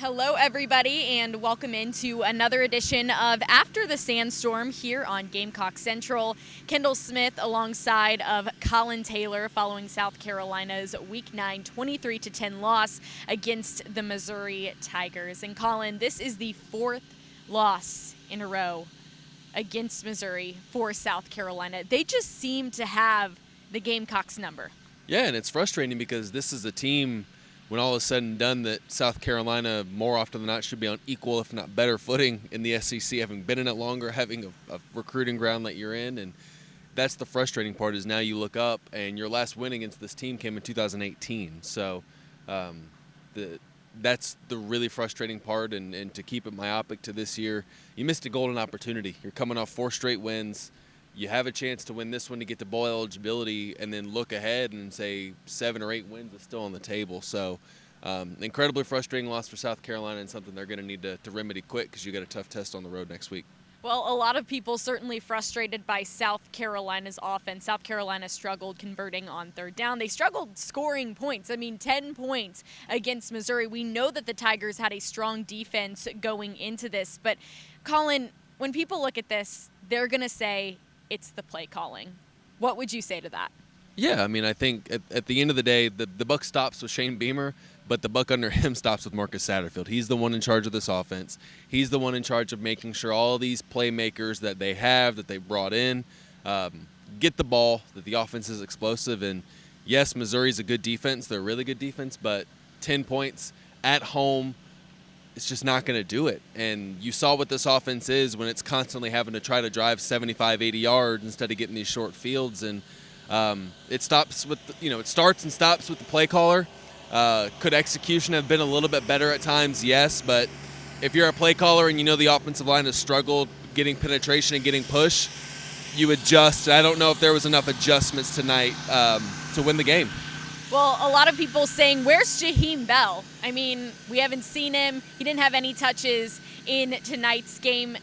Hello, everybody, and welcome into another edition of After the Sandstorm here on Gamecock Central. Kendall Smith alongside of Collyn Taylor following South Carolina's Week 9 23-10 loss against the Missouri Tigers. And Collyn, this is the fourth loss in a row against Missouri for South Carolina. They just seem to have the Gamecocks number. Yeah, and it's frustrating because this is a team, when all is said and done, that South Carolina more often than not should be on equal, if not better, footing in the SEC, having been in it longer, having a recruiting ground that you're in. And that's the frustrating part, is now you look up and your last win against this team came in 2018. So that's the really frustrating part. And to keep it myopic to this year, you missed a golden opportunity. You're coming off 4 straight wins. You have a chance to win this one to get to bowl eligibility, and then look ahead and say 7 or 8 wins is still on the table. So incredibly frustrating loss for South Carolina, and something they're going to need to remedy quick, because you got a tough test on the road next week. Well, a lot of people certainly frustrated by South Carolina's offense. South Carolina struggled converting on third down. They struggled scoring points. 10 points against Missouri. We know that the Tigers had a strong defense going into this. But, Collyn, when people look at this, they're going to say it's the play calling. What would you say to that? Yeah, I think at the end of the day, the buck stops with Shane Beamer, but the buck under him stops with Marcus Satterfield. He's the one in charge of this offense. He's the one in charge of making sure all these playmakers that they have, that they brought in, get the ball, that the offense is explosive. And yes, Missouri's a good defense. They're a really good defense, but 10 points at home, it's just not going to do it. And you saw what this offense is when it's constantly having to try to drive 75, 80 yards instead of getting these short fields. And it stops with, it starts and stops with the play caller. Could execution have been a little bit better at times? Yes, but if you're a play caller and you know the offensive line has struggled getting penetration and getting push, you adjust. I don't know if there was enough adjustments tonight to win the game. Well, a lot of people saying, where's Shaheen Bell? We haven't seen him. He didn't have any touches in tonight's game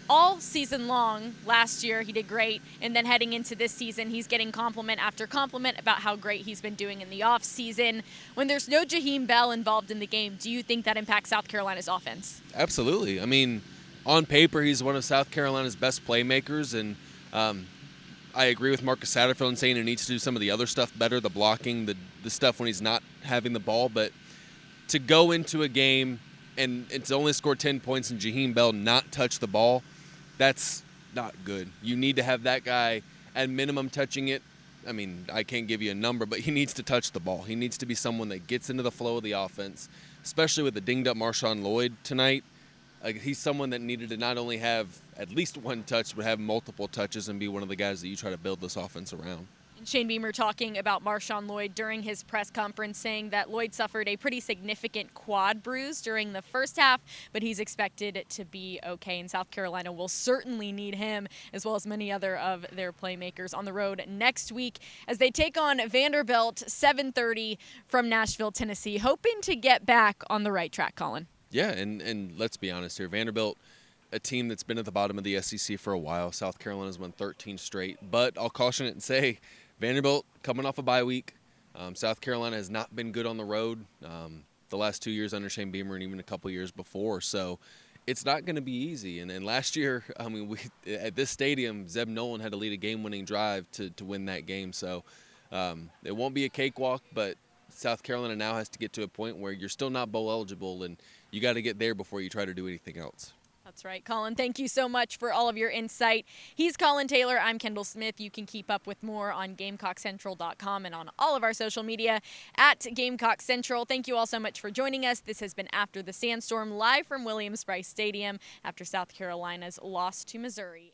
all season long. Last year, he did great. And then heading into this season, he's getting compliment after compliment about how great he's been doing in the offseason. When there's no Shaheen Bell involved in the game, do you think that impacts South Carolina's offense? Absolutely. On paper, he's one of South Carolina's best playmakers. And I agree with Marcus Satterfield in saying he needs to do some of the other stuff better, the blocking, the stuff when he's not having the ball. But to go into a game and it's only score 10 points and Shaheen Bell not touch the ball, that's not good. You need to have that guy at minimum touching it. I can't give you a number, but he needs to touch the ball. He needs to be someone that gets into the flow of the offense, especially with the dinged-up Marshawn Lloyd tonight. He's someone that needed to not only have at least one touch, but have multiple touches and be one of the guys that you try to build this offense around. And Shane Beamer talking about Marshawn Lloyd during his press conference, saying that Lloyd suffered a pretty significant quad bruise during the first half, but he's expected to be okay. And South Carolina will certainly need him, as well as many other of their playmakers, on the road next week as they take on Vanderbilt, 7:30 from Nashville, Tennessee, hoping to get back on the right track, Collyn. Yeah, and let's be honest here. Vanderbilt, a team that's been at the bottom of the SEC for a while. South Carolina's won 13 straight. But I'll caution it and say, Vanderbilt coming off a bye week. South Carolina has not been good on the road the last 2 years under Shane Beamer, and even a couple years before. So it's not going to be easy. And last year, at this stadium, Zeb Nolan had to lead a game-winning drive to win that game. So it won't be a cakewalk, but South Carolina now has to get to a point where you're still not bowl eligible, and you got to get there before you try to do anything else. That's right, Collyn. Thank you so much for all of your insight. He's Collyn Taylor. I'm Kendall Smith. You can keep up with more on GamecockCentral.com and on all of our social media at Gamecock Central. Thank you all so much for joining us. This has been After the Sandstorm, live from Williams-Brice Stadium after South Carolina's loss to Missouri.